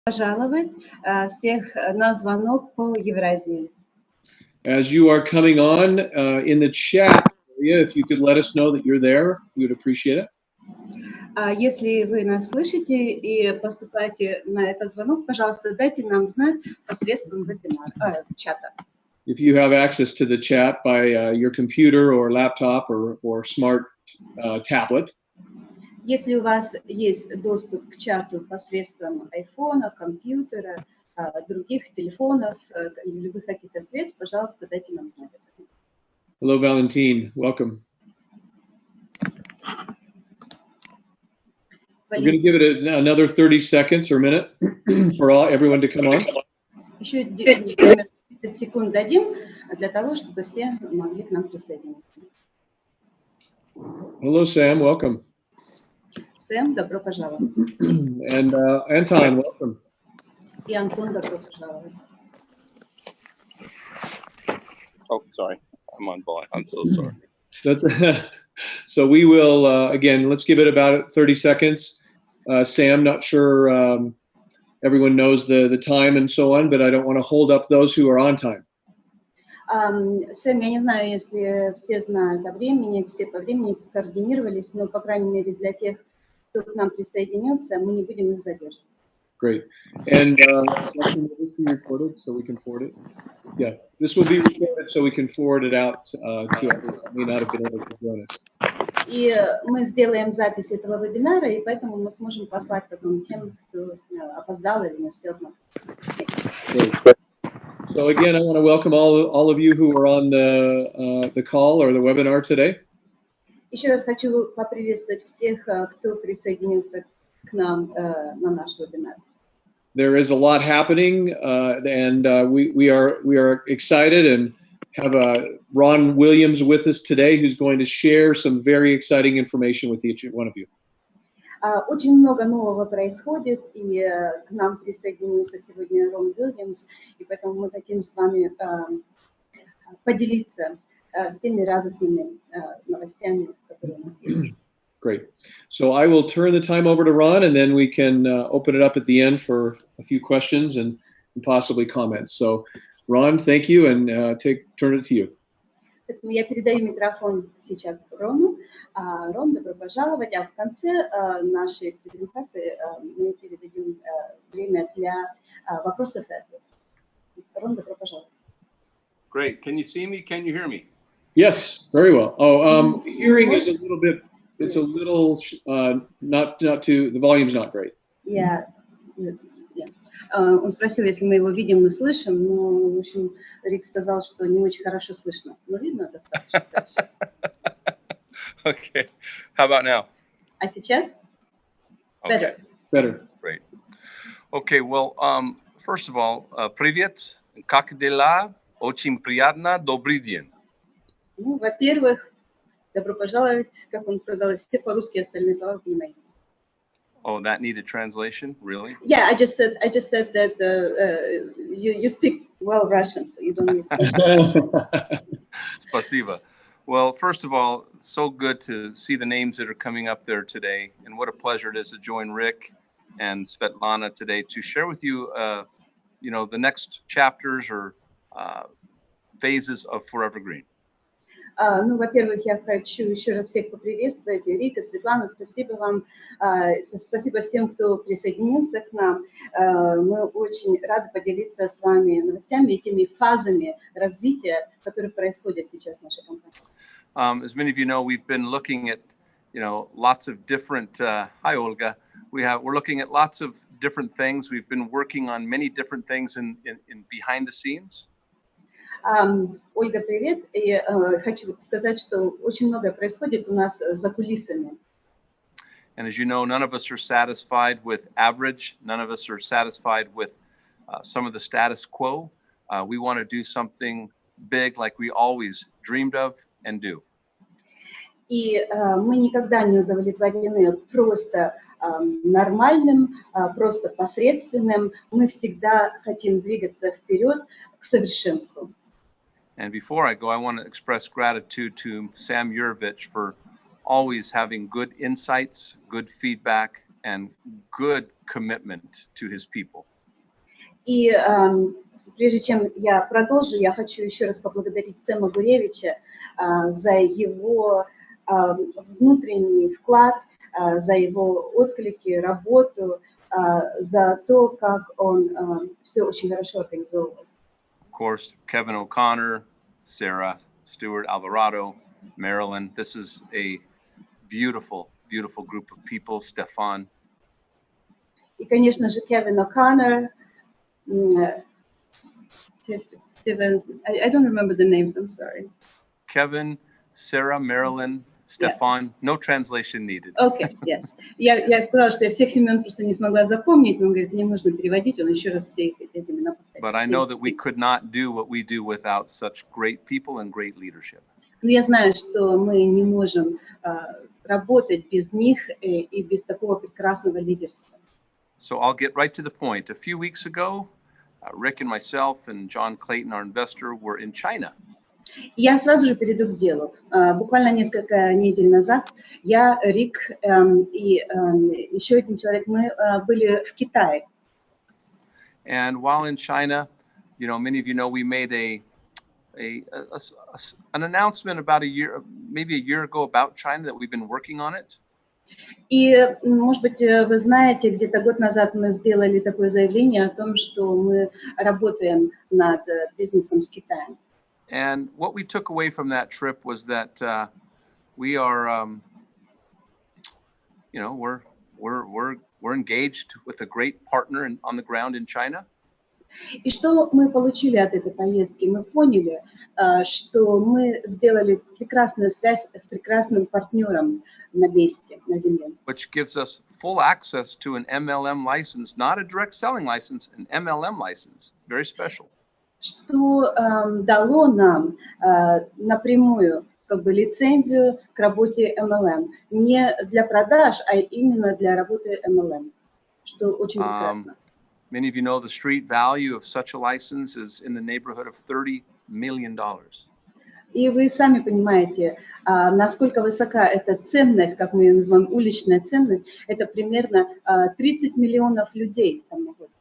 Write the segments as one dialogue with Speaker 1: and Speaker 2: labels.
Speaker 1: пожаловать всех на звонок по Евразии.
Speaker 2: As you are coming on in the chat area, if you could let us know that you're there, we would appreciate it.
Speaker 1: Если вы нас слышите и поступаете на этот звонок, пожалуйста, дайте нам знать посредством чата.
Speaker 2: If you have access to the chat by your computer or laptop or smart tablet,
Speaker 1: если у вас есть доступ к чату посредством айфона, компьютера, других телефонов или любых каких-то средств, пожалуйста, дайте нам знать.
Speaker 2: Hello, Valentine. Welcome. We're going to give it another 30 seconds or a minute for everyone to come on.
Speaker 1: Еще 30 секунд дадим для того, чтобы все могли к нам присоединиться.
Speaker 2: Hello, Sam. Welcome.
Speaker 1: Сэм, добро пожаловать.
Speaker 2: And Anton, welcome.
Speaker 1: И Антон, добро пожаловать.
Speaker 3: Oh, sorry. I'm on volume. I'm so sorry.
Speaker 2: That's so we will again. Let's give it about 30 seconds. Sam, not sure everyone knows the time and so on, but I don't want to hold up those who are on time.
Speaker 1: Сэм, я не знаю, если все знают о времени, все по времени скоординировались, но по крайней мере для тех, кто к нам присоединился, мы не будем их задерживать.
Speaker 2: Great. And will this be recorded so we can forward it? Yeah, this will be recorded so we can forward it out to everyone who may not have been able to join us.
Speaker 1: И мы сделаем запись этого вебинара, и поэтому мы сможем послать потом тем, кто опоздал или не успел к нам.
Speaker 2: So again, I want to welcome all of you who are on the call or the webinar today.
Speaker 1: Еще раз хочу поприветствовать всех, кто присоединился к нам на наш вебинар.
Speaker 2: There is a lot happening, and we are excited and have Ron Williams with us today, who's going to share some very exciting information with each one of you.
Speaker 1: Очень много нового происходит, и к нам присоединился сегодня Рон Уильямс, и поэтому мы хотим с вами поделиться с теми радостными новостями, которые у нас есть.
Speaker 2: Great. So I will turn the time over to Ron, and then we can open it up at the end for a few questions and possibly comments. So, Ron, thank you, and turn it to you.
Speaker 1: Поэтому я передаю микрофон сейчас Рону. Рон, добро пожаловать. А в конце нашей презентации мы передадим время для вопросов и ответов. Рон, добро пожаловать.
Speaker 3: Great. Can you see me? Can you hear me?
Speaker 2: Yes, very well. Oh, hearing is a little bit. It's a little not too. The volume's not great.
Speaker 1: Yeah. Он спросил, если мы его видим и слышим, но, в общем, Рик сказал, что не очень хорошо слышно. Но видно достаточно.
Speaker 3: Okay. How about now?
Speaker 1: А сейчас?
Speaker 3: Okay.
Speaker 2: Better.
Speaker 3: Great. Okay. Well, first of all, привет. Как дела? Очень приятно. Добрый день.
Speaker 1: Ну, во-первых, добро пожаловать, как он сказал, все по-русски, остальные слова вы понимаете.
Speaker 3: Oh, that needed translation, really?
Speaker 1: Yeah, I just said that you speak well Russian, so you don't need.
Speaker 3: Spasiba. Well, first of all, so good to see the names that are coming up there today, and what a pleasure it is to join Rick and Svetlana today to share with you, the next chapters or phases of Forever Green.
Speaker 1: Ну, во-первых, я хочу еще раз всех поприветствовать. Рика, Светлана, спасибо вам. Спасибо всем, кто присоединился к нам. Мы очень рады поделиться с вами новостями и теми фазами развития, которые происходят сейчас в нашей компании.
Speaker 3: As many of you know, we've been looking at, lots of different, hi, Olga. We're looking at lots of different things. We've been working on many different things in behind the scenes.
Speaker 1: Ольга, привет. И хочу сказать, что очень многое происходит у нас за кулисами.
Speaker 3: And as you know, none of us are satisfied with average. None of us are satisfied with some of the status quo. We want to do something big like we always dreamed of and do.
Speaker 1: И мы никогда не удовлетворены просто нормальным, просто посредственным. Мы всегда хотим двигаться вперед к совершенству.
Speaker 3: And before I go, I want to express gratitude to Sam Yurovich for always having good insights, good feedback, and good commitment to his people.
Speaker 1: И прежде чем я продолжу, я хочу еще раз поблагодарить Сэма Гуревича за его внутренний вклад, за его отклики, работу, за то, как он все очень хорошо организовывал.
Speaker 3: Of course, Kevin O'Connor, Sarah Stewart Alvarado, Marilyn. This is a beautiful, beautiful group of people. Stefan.
Speaker 1: И, конечно же, Kevin O'Connor, Steven, I don't remember the names, I'm sorry.
Speaker 3: Kevin, Sarah, Marilyn, Stefan. Yeah. No translation needed.
Speaker 1: Okay, yes. Я сказала, что я всех имен просто не смогла запомнить, но он говорит, не нужно переводить, он еще раз все эти имена повторяет.
Speaker 3: But I know that we could not do what we do without such great people and great leadership.
Speaker 1: Но я знаю, что мы не можем работать без них и без такого прекрасного лидерства.
Speaker 3: So I'll get right to the point. A few weeks ago, Rick and myself and John Clayton, our investor, were in China.
Speaker 1: Я сразу же перейду к делу. Буквально несколько недель назад я, Рик и еще один человек, мы были в Китае.
Speaker 3: And while in China, you know, many of you know, we made an announcement about maybe a year ago about China that we've been working on it.
Speaker 1: И, может быть, вы знаете, где-то год назад мы сделали такое заявление о том, что мы работаем над бизнесом с Китаем.
Speaker 3: And what we took away from that trip was that we are, you know, we're engaged with a great partner on the ground in China.
Speaker 1: И что мы получили от этой поездки? Мы поняли, что мы сделали прекрасную связь с прекрасным партнером на месте, на земле.
Speaker 3: Which gives us full access to an MLM license, not a direct selling license, an MLM license, very special.
Speaker 1: Что дало нам напрямую как бы лицензию к работе MLM. Не для продаж, а именно для работы MLM, что очень прекрасно.
Speaker 3: Many of you know the street value of such a license is in the neighborhood of $30 million.
Speaker 1: И вы сами понимаете, насколько высока эта ценность, как мы ее называем, уличная ценность, это примерно 30 миллионов людей там находится.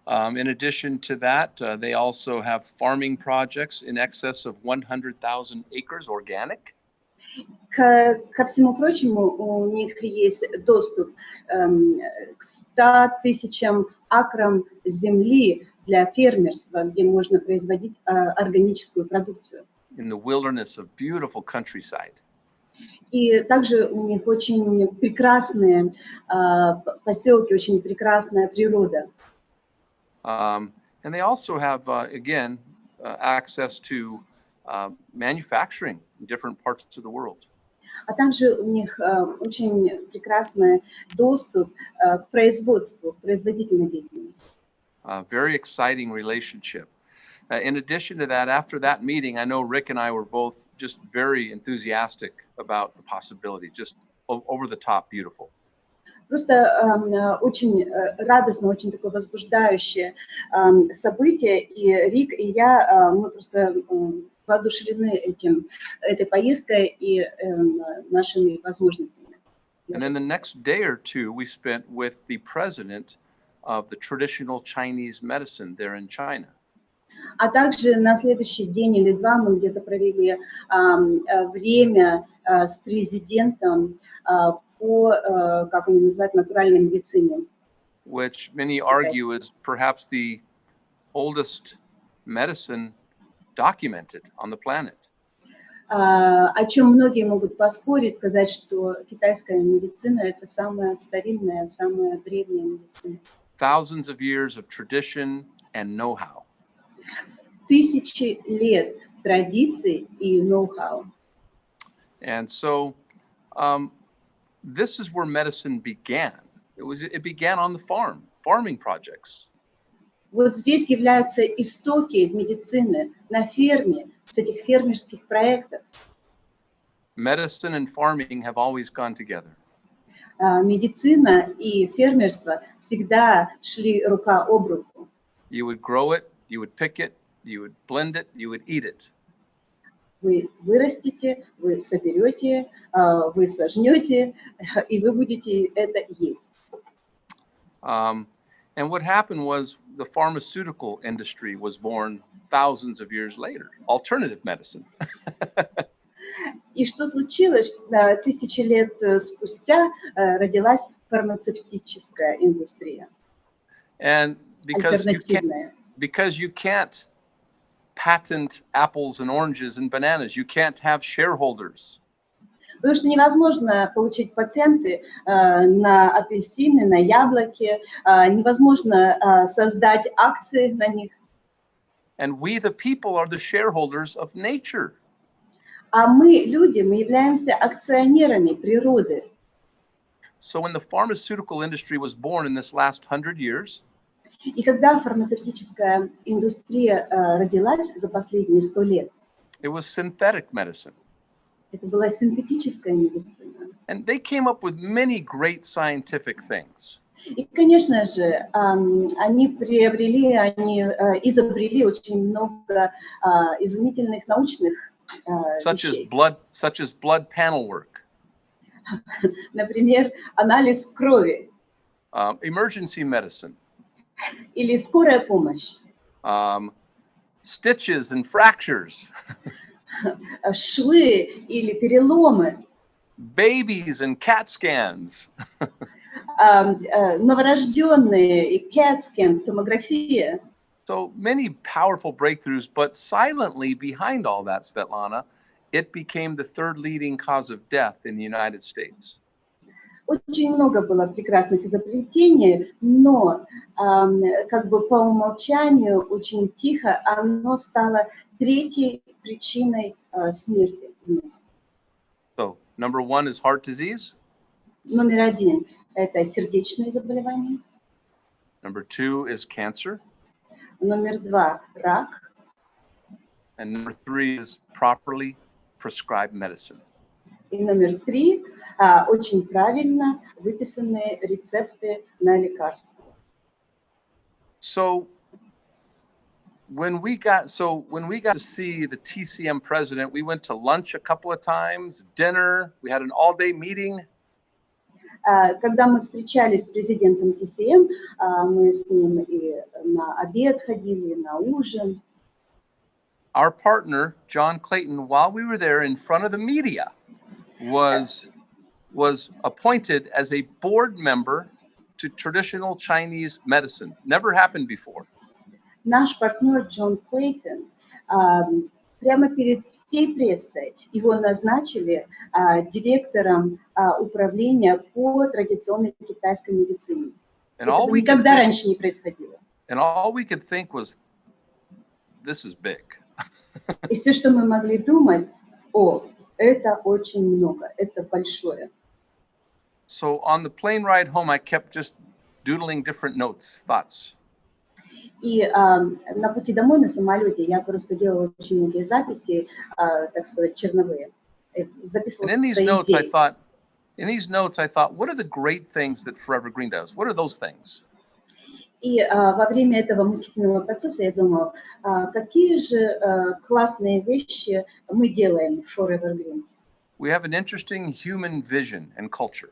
Speaker 3: In addition to that, they also have farming projects in excess of 100,000 acres organic.
Speaker 1: Ко всему прочему, у них есть доступ к 100 тысячам акрам земли для фермерства, где можно производить органическую продукцию.
Speaker 3: In the wilderness of beautiful countryside.
Speaker 1: И также у них очень прекрасные поселки, очень прекрасная природа.
Speaker 3: And they also have, again, access to manufacturing in different parts of the world.
Speaker 1: А также у них очень прекрасный доступ к производству, к производительной деятельности.
Speaker 3: Very exciting relationship. In addition to that, after that meeting, I know Rick and I were both just very enthusiastic about the possibility, just over the top beautiful.
Speaker 1: Просто очень радостно, очень такое возбуждающее событие, и Рик, и я, мы просто воодушевлены этой поездкой и нашими возможностями.
Speaker 3: And then the next day or two, we spent with the president of the traditional Chinese medicine there in China.
Speaker 1: А также на следующий день или два мы где-то провели время с президентом по, как они называют, натуральной медицине.
Speaker 3: Which many argue is perhaps the oldest medicine documented on the planet.
Speaker 1: О чем многие могут поспорить, сказать, что китайская медицина – это самая старинная, самая древняя медицина.
Speaker 3: Thousands of years of tradition and know-how.
Speaker 1: Тысячи лет традиций и ноу-хау.
Speaker 3: And so, this is where medicine began. It began on the farming projects.
Speaker 1: Вот здесь являются истоки медицины на ферме, с этих фермерских проектов.
Speaker 3: Medicine and farming have always gone together.
Speaker 1: Медицина и фермерство всегда шли рука об руку.
Speaker 3: You would grow it, you would pick it, you would blend it, you would eat it.
Speaker 1: Вы вырастите, вы соберете, вы сожнете, и вы будете это есть.
Speaker 3: And what happened was the pharmaceutical industry was born thousands of years later, alternative medicine.
Speaker 1: И что случилось? Тысячи лет спустя родилась фармацевтическая индустрия,
Speaker 3: And
Speaker 1: альтернативная.
Speaker 3: because you can't patent apples and oranges and bananas, you can't have shareholders.
Speaker 1: Потому что невозможно получить патенты на апельсины, на яблоки, невозможно создать акции на них.
Speaker 3: And we, the people, are the shareholders of nature.
Speaker 1: А мы, люди, мы являемся акционерами природы.
Speaker 3: So when the pharmaceutical industry was born in this last 100 years,
Speaker 1: И когда фармацевтическая индустрия родилась за последние 100 лет,
Speaker 3: it was synthetic medicine.
Speaker 1: это была синтетическая медицина.
Speaker 3: And they came up with many great scientific things.
Speaker 1: И, конечно же, они изобрели очень много изумительных научных вещей.
Speaker 3: Such as blood panel work.
Speaker 1: Например, анализ крови.
Speaker 3: Emergency medicine.
Speaker 1: Или скорая помощь.
Speaker 3: Stitches and fractures.
Speaker 1: Швы или переломы.
Speaker 3: Babies and CAT scans.
Speaker 1: Новорожденные и CAT scan, томография.
Speaker 3: So many powerful breakthroughs, but silently behind all that, Svetlana, it became the third leading cause of death in the United States.
Speaker 1: Очень много было прекрасных изобретений, но как бы по умолчанию, очень тихо, оно стало третьей причиной смерти.
Speaker 3: So, number one is heart disease.
Speaker 1: Номер один – это сердечные заболевания.
Speaker 3: Number two is cancer.
Speaker 1: Номер два – рак.
Speaker 3: And number three is properly prescribed medicine.
Speaker 1: И номер три – очень правильно выписанные рецепты на лекарства.
Speaker 3: So when we got to see the TCM president, we went to lunch a couple of times, dinner, we had an all-day meeting.
Speaker 1: Когда мы встречались с президентом ТСМ, мы с ним и на обед ходили, на ужин.
Speaker 3: Our partner, John Clayton, while we were there in front of the media, was appointed as a board member to traditional Chinese medicine. Never happened before.
Speaker 1: Наш партнер Джон Клейтон прямо перед всей прессой его назначили директором управления по традиционной китайской медицине. Это никогда раньше не происходило.
Speaker 3: And all we could think was, this is big.
Speaker 1: И все, что мы могли думать, это очень много, это большое.
Speaker 3: So on the plane ride home, I kept just doodling different notes, thoughts.
Speaker 1: И на пути домой на самолете я просто делала очень многие записи, так сказать, черновые. Записывала свои идеи.
Speaker 3: In these notes, I thought, what are the great things that Forever Green does? What are those things?
Speaker 1: И во время этого мыслительного процесса я думала, какие же классные вещи мы делаем в Forever Green.
Speaker 3: We have an interesting human vision and culture.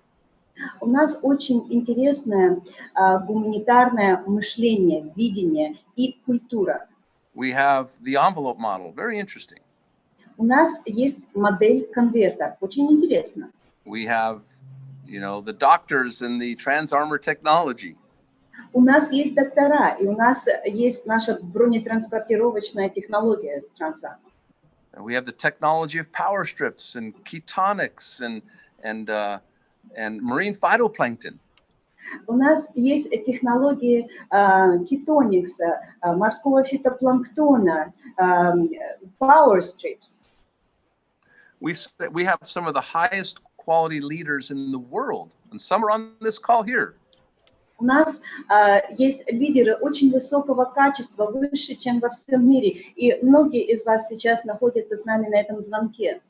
Speaker 1: У нас очень интересное гуманитарное мышление, видение и культура.
Speaker 3: We have the envelope model, very interesting.
Speaker 1: У нас есть модель конверта, очень интересно.
Speaker 3: We have, the doctors and the trans-armor technology.
Speaker 1: У нас есть доктора, и у нас есть наша бронетранспортировочная технология трансармор.
Speaker 3: We have the technology of power strips and ketonics and marine phytoplankton.
Speaker 1: У нас есть технологии кетоникса, морского фитопланктона, power strips.
Speaker 3: We have some of the highest quality leaders in the world, and some are on this call here.
Speaker 1: У нас есть лидеры очень высокого качества, выше, чем во всем мире, и многие из вас сейчас находятся с нами на этом звонке.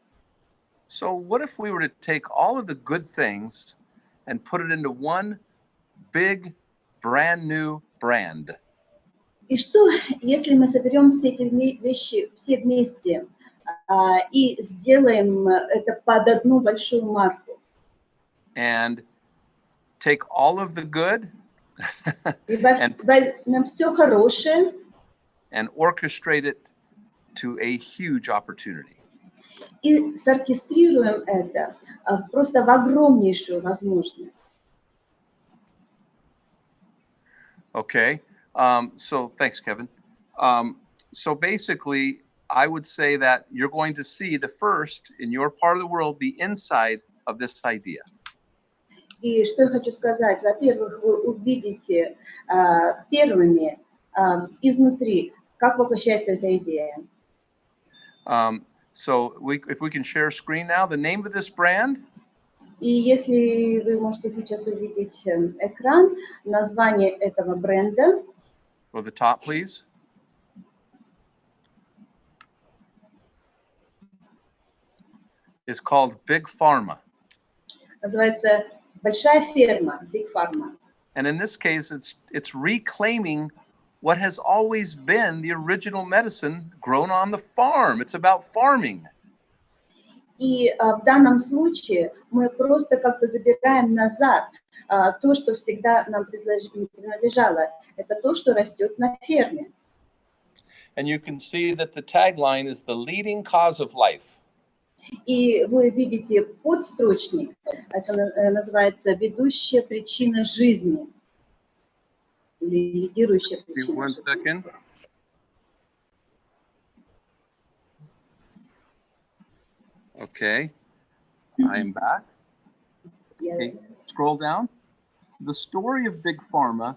Speaker 3: So what if we were to take all of the good things and put it into one big, brand new brand?
Speaker 1: И что, если мы соберем все эти вещи все вместе и сделаем это под одну большую марку?
Speaker 3: And take all of the good
Speaker 1: И возьмем все хорошее
Speaker 3: and orchestrate it to a huge opportunity.
Speaker 1: и соркестрируем это просто в огромнейшую возможность.
Speaker 3: Okay, so thanks, Kevin. So basically, I would say that you're going to see the first in your part of the world, the inside of this idea.
Speaker 1: И что я хочу сказать? Во-первых, вы увидите первыми изнутри, как воплощается эта идея.
Speaker 3: So if we can share screen now, the name of this brand
Speaker 1: И если вы можете сейчас увидеть экран, название этого бренда,
Speaker 3: go to the top, please. Is called Big Farma.
Speaker 1: называется «Большая ферма», Big Farma.
Speaker 3: And in this case, it's reclaiming what has always been the original medicine grown on the farm. It's about farming.
Speaker 1: И в данном случае мы просто как бы забираем назад то, что всегда нам принадлежало. Это то, что растет на ферме.
Speaker 3: And you can see that the tagline is the leading cause of life.
Speaker 1: И вы видите подстрочник, это называется «Ведущая причина жизни». Или лидирующая причина
Speaker 3: One
Speaker 1: жизни.
Speaker 3: second. Okay, I am back. Okay, scroll down. The story of Big Pharma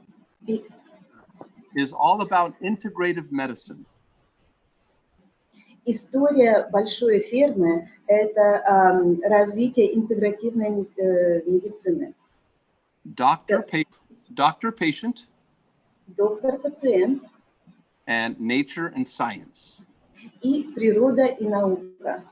Speaker 3: is all about integrative medicine.
Speaker 1: История большой фермы – это развитие интегративной медицины.
Speaker 3: Doctor-patient,
Speaker 1: Доктор-пациент
Speaker 3: and nature and science.
Speaker 1: и природа и наука.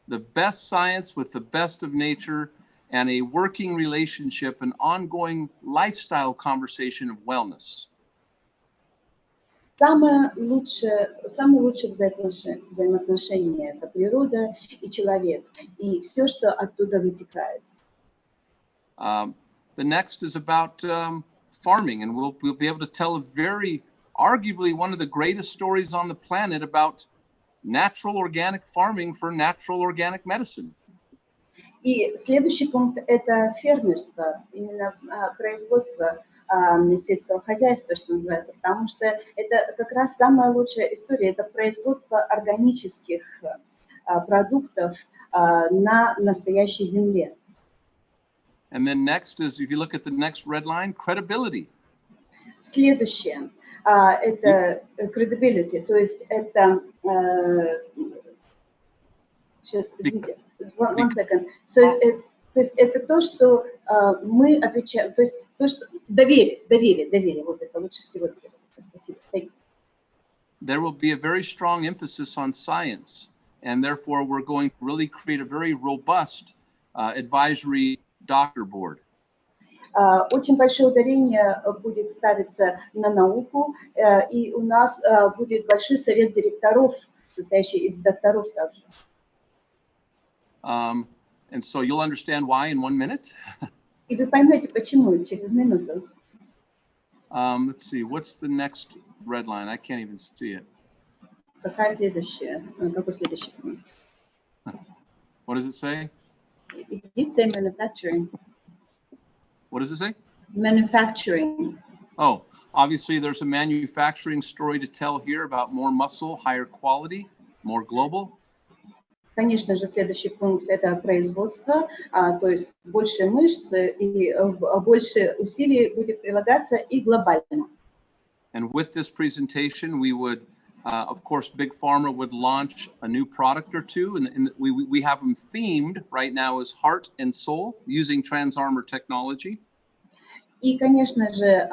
Speaker 3: The best science with the best of nature and a working relationship, an ongoing lifestyle conversation of wellness.
Speaker 1: Самое лучшее взаимоотношение – это природа и человек, и все, что оттуда вытекает.
Speaker 3: The next is about farming, and we'll be able to tell a very, arguably one of the greatest stories on the planet about natural organic farming for natural organic medicine.
Speaker 1: И следующий пункт – это фермерство, именно производство сельского хозяйства, что называется, потому что это как раз самая лучшая история, это производство органических продуктов на настоящей земле.
Speaker 3: And then next is, if you look at the next red line, credibility.
Speaker 1: Следующее – это credibility, то есть это… Сейчас, извините, one second. So, то есть это то, что мы отвечаем, то есть то, что… Доверие, вот это лучше всего. Спасибо.
Speaker 3: There will be a very strong emphasis on science, and therefore we're going to really create a very robust advisory doctor board.
Speaker 1: Очень большое ударение будет ставиться на науку, и у нас будет большой совет директоров, состоящий из докторов также.
Speaker 3: And so you'll understand why in 1 minute.
Speaker 1: И вы поймете, почему через минуту.
Speaker 3: Let's see, what's the next red line? I can't even see it.
Speaker 1: Какой следующий пункт?
Speaker 3: What does it say?
Speaker 1: It says manufacturing.
Speaker 3: What does it say?
Speaker 1: Manufacturing.
Speaker 3: Oh, obviously there's a manufacturing story to tell here about more muscle, higher quality, more global.
Speaker 1: Конечно же, следующий пункт – это производство, то есть больше мышц и больше усилий будет прилагаться и глобально.
Speaker 3: And with this presentation, we would, of course, Big Pharma would launch a new product or two, and we have them themed right now as heart and soul using Transarmor technology.
Speaker 1: И, конечно же,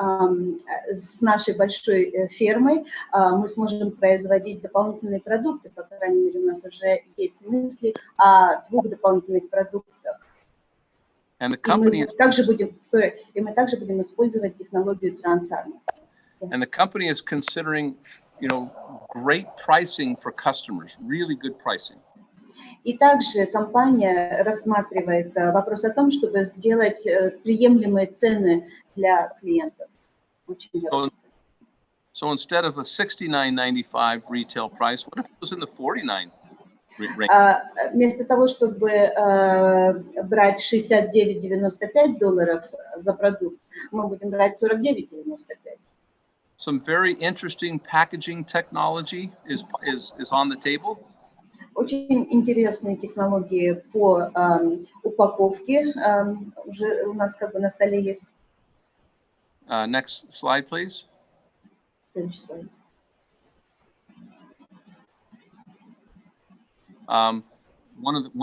Speaker 1: с нашей большой фермой мы сможем производить дополнительные продукты, по крайней мере, у нас уже есть мысли о 2 дополнительных продуктах.
Speaker 3: And the company
Speaker 1: и мы также будем использовать технологию Transarmor.
Speaker 3: And the company is considering, great pricing for customers, really good pricing.
Speaker 1: И также компания рассматривает вопрос о том, чтобы сделать приемлемые цены для клиентов. очень хороший.
Speaker 3: So instead of a $69.95 retail price, what if it was in the $49 range?
Speaker 1: Вместо того, чтобы брать $69.95 за продукт, мы будем брать $49.95.
Speaker 3: Some very interesting packaging technology is on the table.
Speaker 1: Очень интересные технологии по упаковке уже у нас как бы на столе есть.
Speaker 3: Next slide, please.
Speaker 1: Следующий слайд.
Speaker 3: One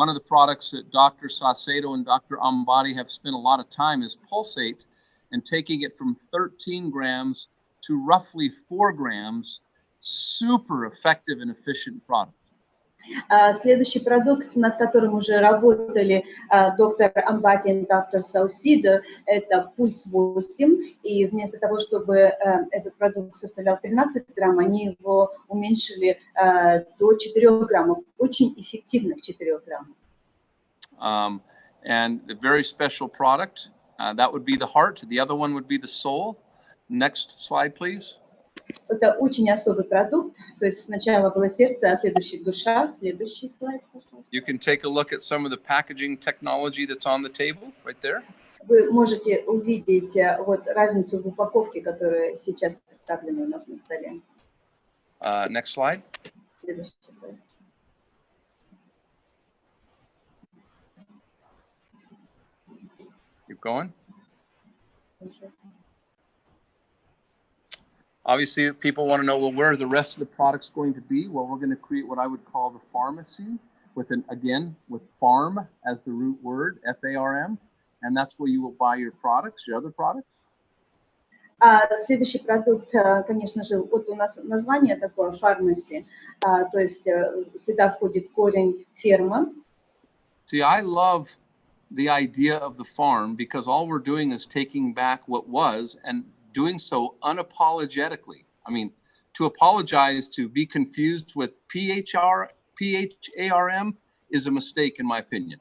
Speaker 3: of the products that Dr. Saucedo and Dr. Ambati have spent a lot of time is Pulsate, and taking it from 13 grams to roughly 4 grams. Super effective and efficient product.
Speaker 1: Следующий продукт, над которым уже работали доктор Амбати и доктор Саусидо, это Пульс 8. И вместо того, чтобы этот продукт составлял 13 грамм, они его уменьшили до 4 граммов. Очень эффективных 4 грамм.
Speaker 3: And a very special product, that would be the heart. The other one would be the soul. Next slide, please.
Speaker 1: Это очень особый продукт. То есть сначала было сердце, а следующий душа. Следующий слайд, пожалуйста.
Speaker 3: You can take a look at some of the packaging technology that's on the table right there.
Speaker 1: Вы можете увидеть вот разницу в упаковке, которая сейчас представлена у нас на столе.
Speaker 3: Next slide.
Speaker 1: Следующий слайд.
Speaker 3: Keep going. Obviously, people want to know, well, where are the rest of the products going to be? Well, we're going to create what I would call the pharmacy with farm as the root word, F-A-R-M, and that's where you will buy your products, your other products.
Speaker 1: Следующий продукт, конечно же, вот у нас название такое, pharmacy, то есть сюда входит корень ферма.
Speaker 3: See, I love the idea of the farm because all we're doing is taking back what was and doing so unapologetically. I mean, to apologize, to be confused with P-H-A-R-M is a mistake, in my opinion.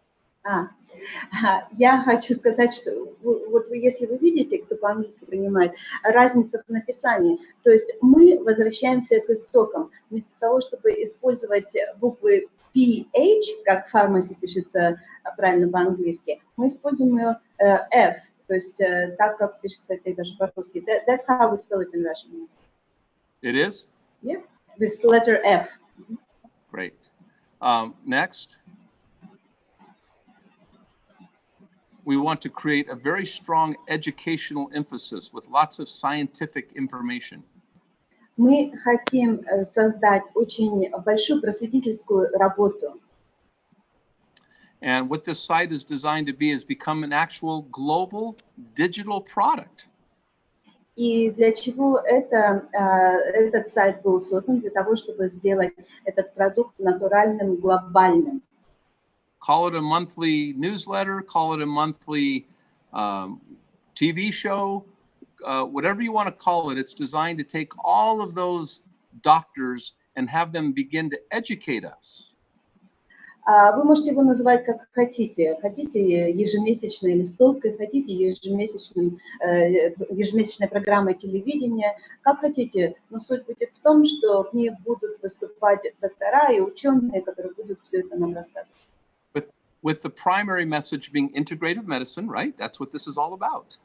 Speaker 1: Я хочу сказать, что вот если вы видите, кто по-английски понимает, разница в написании. То есть мы возвращаемся к истокам. Вместо того, чтобы использовать буквы PH, как pharmacy пишется правильно по-английски, мы используем ее F. То есть так, как пишется это даже по-русски. That's how we spell it in Russian.
Speaker 3: It is?
Speaker 1: Yeah, with letter F.
Speaker 3: Great. Next. We want to create a very strong educational emphasis with lots of scientific information.
Speaker 1: Мы хотим создать очень большую просветительскую работу.
Speaker 3: And what this site is designed to be is become an actual global digital product.
Speaker 1: И для чего этот сайт был создан? Для того, чтобы сделать этот продукт натуральным, глобальным.
Speaker 3: Call it a monthly newsletter, call it a monthly TV show, whatever you want to call it. It's designed to take all of those doctors and have them begin to educate us.
Speaker 1: Вы можете его называть как хотите. Хотите ежемесячной листовкой, хотите ежемесячной программой телевидения, как хотите. Но суть будет в том, что в ней будут выступать доктора и ученые, которые будут все это нам рассказывать.
Speaker 3: With the primary message being integrative medicine, right? That's what this is all about.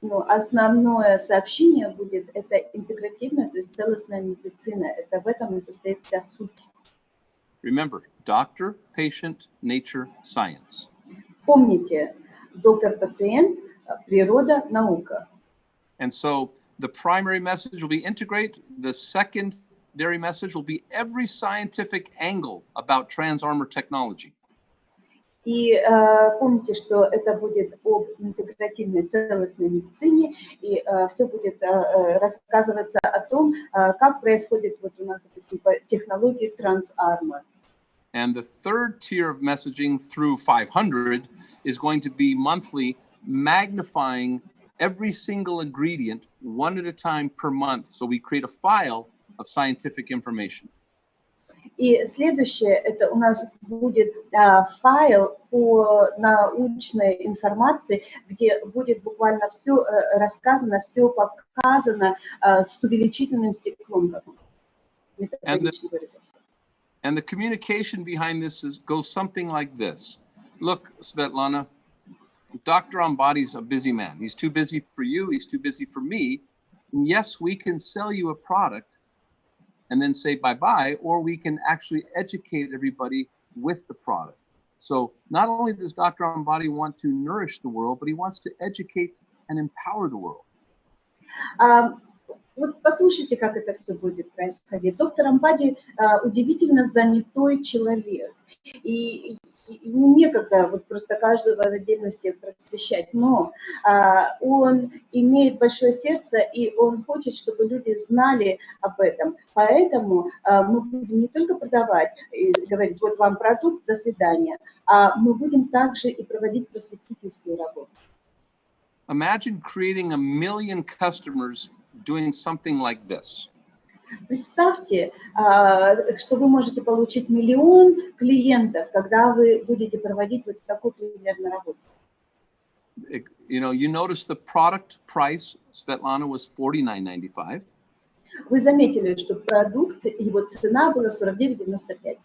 Speaker 1: Но основное сообщение будет это интегративная, то есть целостная медицина. Это в этом и состоит вся суть.
Speaker 3: Remember, doctor, patient, nature, science.
Speaker 1: Помните, доктор-пациент, природа, наука.
Speaker 3: And so the primary message will be integrate. The secondary message will be every scientific angle about trans-armor technology.
Speaker 1: И помните, что это будет об интегративной целостной медицине, и все будет рассказываться о том, как происходит вот у нас, допустим, технологии Trans-Armor.
Speaker 3: And the third tier of messaging through 500 is going to be monthly, magnifying every single ingredient one at a time per month. So we create a file of scientific information.
Speaker 1: И следующее, это у нас будет файл по научной информации, где будет буквально все рассказано, все показано с увеличительным стеклом, как метафорично выразился.
Speaker 3: And the communication behind this goes something like this. Look, Svetlana, Dr. Ambadi's a busy man. He's too busy for you. He's too busy for me. And yes, we can sell you a product and then say bye-bye, or we can actually educate everybody with the product. So not only does Dr. Ambadi want to nourish the world, but he wants to educate and empower the world.
Speaker 1: Вот послушайте, как это все будет происходить. Доктор Амбади удивительно занятой человек. И некогда вот просто каждого в отдельности просвещать. Но он имеет большое сердце, и он хочет, чтобы люди знали об этом. Поэтому мы будем не только продавать и говорить, вот вам продукт, до свидания, а мы будем также и проводить просветительскую работу.
Speaker 3: Imagine creating 1 million customers doing something like this.
Speaker 1: Представьте, что вы можете получить 1 миллион клиентов, когда вы будете проводить вот такую примерно работу.
Speaker 3: You know, you notice the product price, Svetlana, was $49.95.
Speaker 1: Вы заметили, что продукт, его цена была $49.95.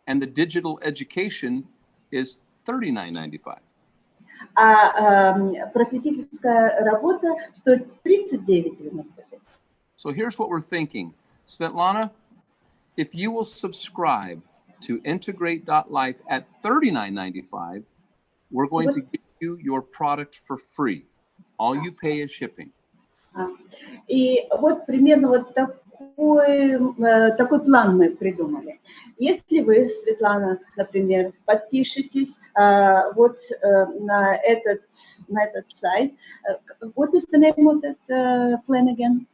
Speaker 3: And the digital education is $39.95.
Speaker 1: А просветительская работа стоит $39.95.
Speaker 3: So here's what we're thinking. Svetlana, if you will subscribe to integrate.life at $39.95, we're going to give you your product for free. All you pay is shipping.
Speaker 1: И вот примерно вот такой план мы придумали. Если вы, Светлана, например, подпишетесь вот на этот сайт, what is the name of that plan again?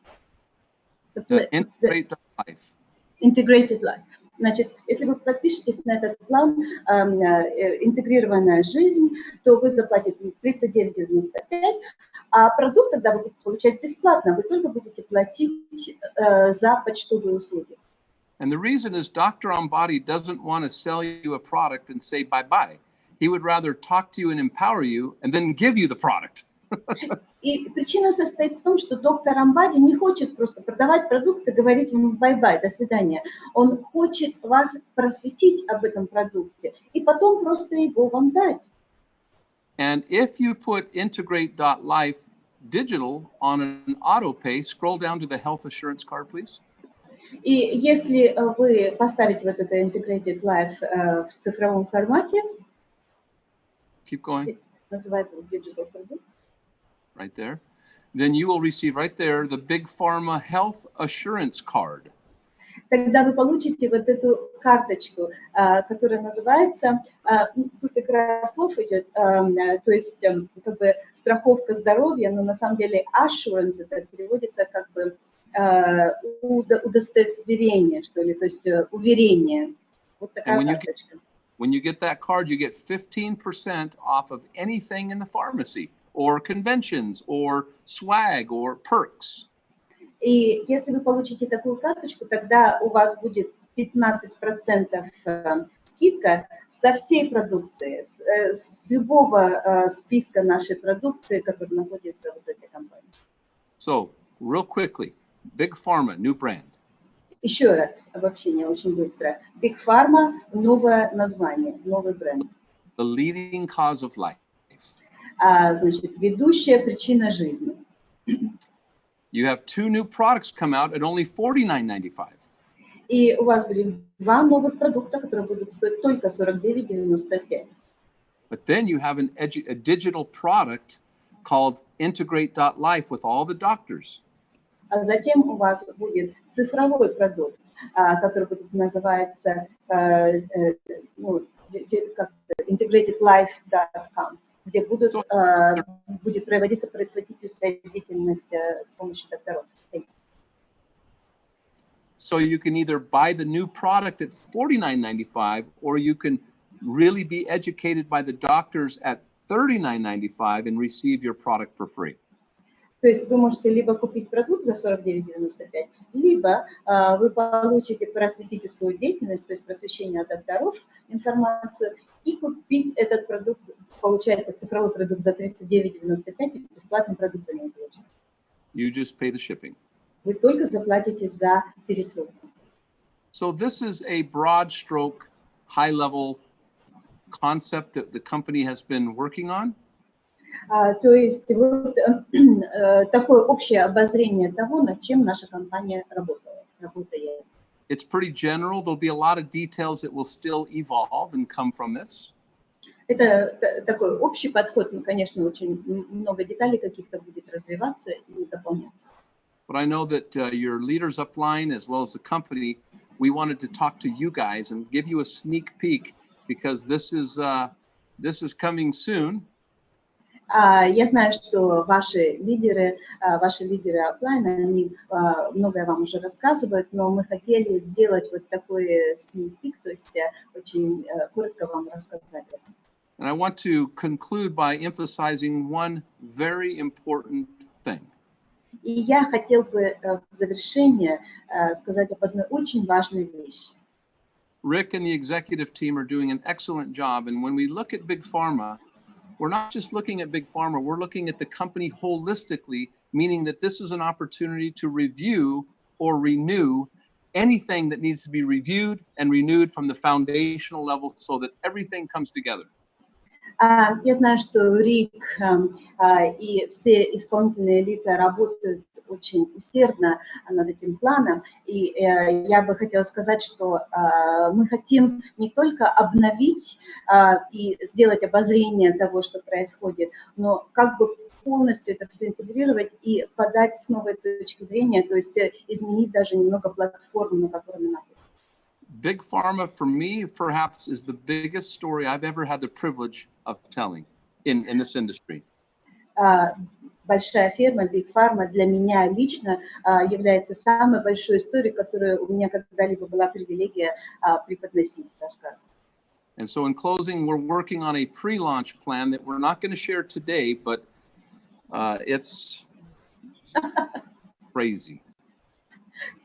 Speaker 3: Integrate.life.
Speaker 1: Integrated Life. Значит, если вы подпишетесь на этот план «Интегрированная жизнь», то вы заплатите $39.95, а продукт тогда вы будете получать бесплатно. Вы только будете платить за почтовые услуги.
Speaker 3: And the reason is Dr. Ambadi doesn't want to sell you a product and say bye-bye. He would rather talk to you and empower you and then give you the product.
Speaker 1: И причина состоит в том, что доктор Амбади не хочет просто продавать продукт и говорить ему бай-бай, до свидания. Он хочет вас просветить об этом продукте и потом просто его вам дать.
Speaker 3: And if you put integrate.life digital on an auto pay, scroll down to the health assurance card, please.
Speaker 1: И если вы поставите вот это Integrated Life в цифровом формате,
Speaker 3: keep going.
Speaker 1: Называется digital продукт.
Speaker 3: Right there. Then you will receive right there the Big Farma Health Assurance Card.
Speaker 1: Тогда вы получите вот эту карточку, которая называется, тут игра слов идет, то есть как бы страховка здоровья, но на самом деле assurance это переводится как бы удостоверение, что ли, то есть уверение. Вот такая карточка.
Speaker 3: When you get that card, you get 15% off of anything in the pharmacy, or conventions, or swag, or perks.
Speaker 1: И если вы получите такую карточку, тогда у вас будет 15% скидка со всей продукции, с любого списка нашей продукции, который находится в этой компании.
Speaker 3: So, real quickly, Big Pharma, new brand.
Speaker 1: Еще раз, обобщение очень быстро. Big Pharma, новое название, новый бренд.
Speaker 3: The leading cause of life.
Speaker 1: Значит, ведущая причина жизни.
Speaker 3: You have 2 new products come out at only $49.95.
Speaker 1: И у вас будет 2 новых продукта, которые будут стоить только $49.95.
Speaker 3: But then you have a digital product called integrate.life with all the doctors.
Speaker 1: А затем у вас будет цифровой продукт, который будет называться integratedlife.com, где будет проводиться просветительская деятельность с помощью докторов.
Speaker 3: So you can either buy the new product at $49.95, or you can really be educated by the doctors at $39.95 and receive your product for free.
Speaker 1: То есть вы можете либо купить продукт за 49,95, либо вы получите просветительскую деятельность, то есть просвещение от докторов, информацию, и купить этот продукт, получается цифровой продукт за 39,95 и бесплатный продукт за него получите.
Speaker 3: You just pay the shipping.
Speaker 1: Вы только заплатите за пересылку.
Speaker 3: So this is a broad stroke, high level concept that the company has been working on.
Speaker 1: То есть вот такое общее обозрение того, над чем наша компания работает.
Speaker 3: It's pretty general. There'll be a lot of details that will still evolve and come from this.
Speaker 1: Это такой общий подход, но, конечно, очень много деталей каких-то будет развиваться и дополняться.
Speaker 3: But I know that your leaders upline, as well as the company, we wanted to talk to you guys and give you a sneak peek because this is coming soon.
Speaker 1: Я знаю, что ваши лидеры офлайна, они многое вам уже рассказывают, но мы хотели сделать вот такой sneak peek, то есть очень коротко вам рассказать.
Speaker 3: And I want to conclude by emphasizing one very important thing.
Speaker 1: И я хотел бы в завершение сказать об одной очень важной вещи.
Speaker 3: Rick and the executive team are doing an excellent job, and when we look at Big Pharma, we're not just looking at Big Pharma, we're looking at the company holistically, meaning that this is an opportunity to review or renew anything that needs to be reviewed and renewed from the foundational level so that everything comes together.
Speaker 1: Я знаю, что Рик и все исполнительные лица работают очень усердно над этим планом, и я бы хотела сказать, что мы хотим не только обновить и сделать обозрение того, что происходит, но как бы полностью это все интегрировать и подать с новой точки зрения, то есть изменить даже немного платформу, на которой мы находимся.
Speaker 3: Big Pharma, for me, perhaps, is the biggest story I've ever had the privilege of telling in this industry.
Speaker 1: Большая фирма, Big Pharma, для меня лично является самой большой историей, которую у меня когда-либо была привилегия преподносить, рассказывать.
Speaker 3: And so in closing, we're working on a pre-launch plan that we're not going to share today, but it's crazy.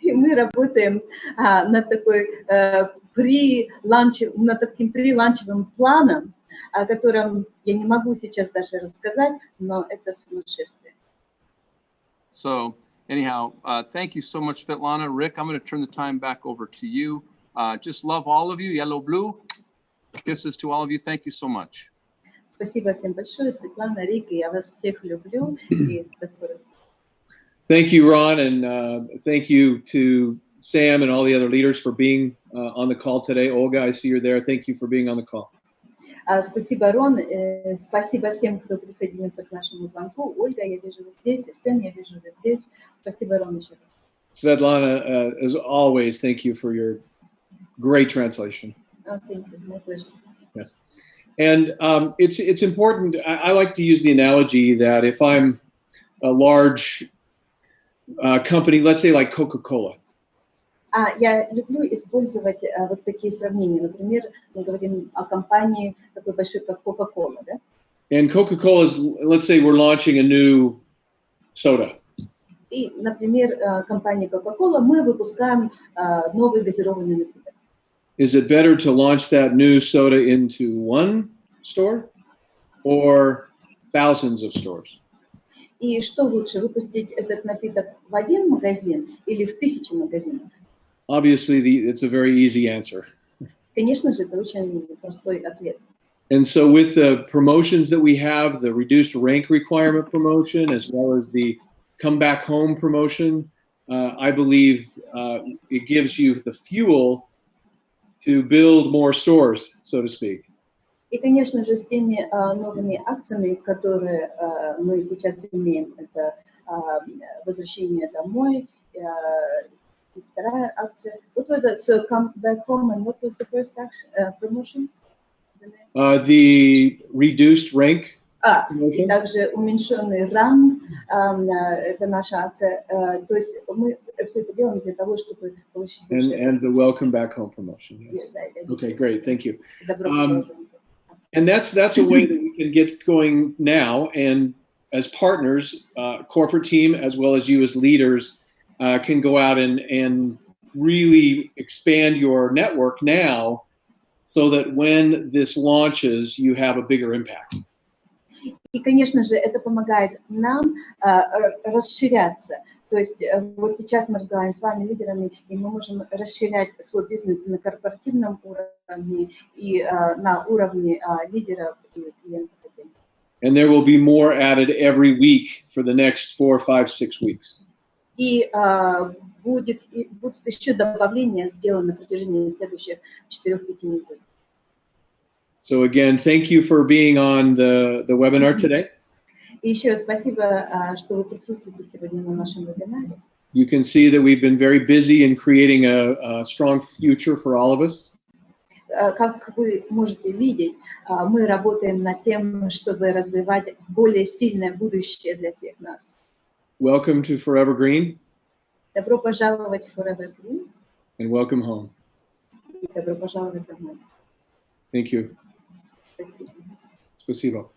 Speaker 1: И мы работаем над таким приланчевым планом, о котором я не могу сейчас даже рассказать, но это сумасшествие.
Speaker 3: So anyhow, thank you so much, Svetlana. Rick, I'm going to turn the time back over to you. Just love all of you. Yellow, blue. Kisses to all of you. Thank you so much.
Speaker 1: Спасибо всем большое, Светлана, Рик, я вас всех люблю и до скорых встреч.
Speaker 2: Thank you, Ron, and thank you to Sam and all the other leaders for being on the call today. Olga, I see you're there. Thank you for being on the call.
Speaker 1: Спасибо, Рон. Спасибо всем, кто присоединился к нашему звонку. Ольга, я вижу вас здесь, и Сэм, я вижу вас здесь. Спасибо, Рон, еще раз.
Speaker 2: Svetlana, as always, thank you for your great translation.
Speaker 1: Oh, thank you. My pleasure.
Speaker 2: Yes. And it's important. I like to use the analogy that if I'm a large company, let's say like Coca-Cola.
Speaker 1: Я люблю использовать вот такие сравнения. Например, мы говорим о компании такой большой, как Coca-Cola, да?
Speaker 2: And Coca-Cola is, let's say we're launching a new soda.
Speaker 1: И, например, компания Coca-Cola, мы выпускаем новый газированный напиток.
Speaker 2: Is it better to launch that new soda into one store or thousands of stores?
Speaker 1: И что лучше, выпустить этот напиток в один магазин или в 1000 магазинов?
Speaker 2: Obviously, it's a very easy answer.
Speaker 1: Конечно же, это очень простой ответ.
Speaker 2: And so with the promotions that we have, the reduced rank requirement promotion, as well as the come back home promotion, I believe it gives you the fuel to build more stores, so to speak.
Speaker 1: И, конечно же, с теми новыми акциями, которые мы сейчас имеем, это возвращение домой, вторая акция. What was it? So come back home, and what was the first promotion?
Speaker 2: The reduced rank promotion.
Speaker 1: И также уменьшенный ранг, это наша акция. То есть мы все это делаем для того, чтобы получить больше.
Speaker 2: And the welcome back home promotion. Yes.
Speaker 1: Yes,
Speaker 2: Okay, great, thank you.
Speaker 1: Добро пожаловать.
Speaker 2: And that's a way that we can get going now. And as partners, corporate team, as well as you as leaders, can go out and really expand your network now so that when this launches, you have a bigger impact.
Speaker 1: И, конечно же, это помогает нам расширяться. То есть вот сейчас мы разговариваем с вами, лидерами, и мы можем расширять свой бизнес на корпоративном уровне и на уровне лидеров и клиентов.
Speaker 2: And there will be more added every week for the next 4, 5, 6 weeks.
Speaker 1: И будут еще добавления сделаны на протяжении следующих 4-5 недель.
Speaker 2: So again, thank you for being on the webinar today.
Speaker 1: И еще раз спасибо, что вы присутствуете сегодня на нашем вебинаре.
Speaker 2: You can see that we've been very busy in creating a strong future for all of us.
Speaker 1: Как вы можете видеть, мы работаем над тем, чтобы развивать более сильное будущее для всех нас.
Speaker 2: Welcome to Forever Green.
Speaker 1: Добро пожаловать в Forever Green.
Speaker 2: And welcome home.
Speaker 1: И добро пожаловать домой.
Speaker 2: Thank you.
Speaker 1: Спасибо.
Speaker 2: Спасибо.